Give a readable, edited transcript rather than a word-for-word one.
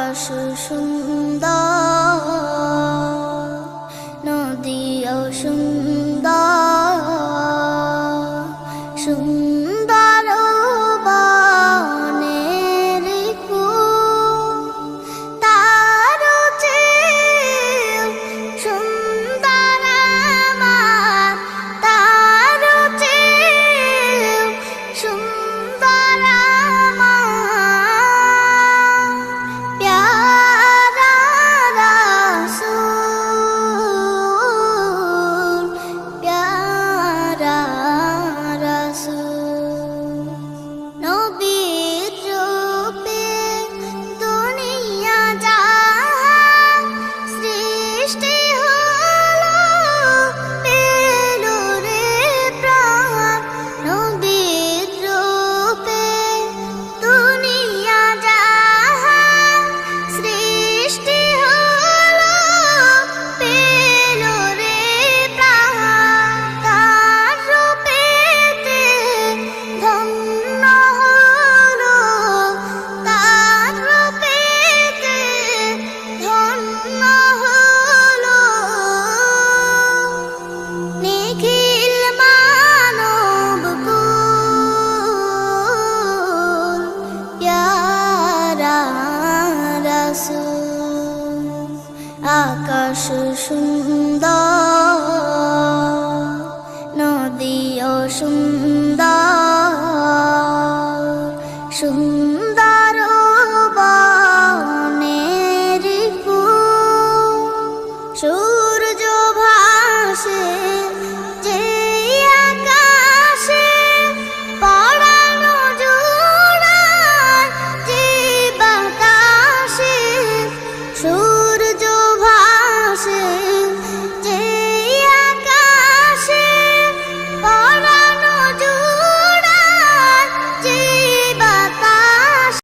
আকাশ সুন্দর, নদীও সুন্দর, সুন্দর বনের ফুল, তার চেয়েও সুন্দর আমার, তার চেয়েও সুন্দর আমার প্যারা রাসূল, প্যারা রাসূল। নবীর রূপে দুনিয়া জাহান সৃষ্টি হলো, পেল রে প্রাণ। নবীর রূপে দুনিয়া জাহান সৃষ্টি হলো, পেল রে প্রাণ। তার রূপেতে ধন্য হলো, তার রূপেতে ধন্য হলো। নিখিল মানবকুল প্যারা রাসূল। আকাশ সুন্দর, নদীও সুন্দর,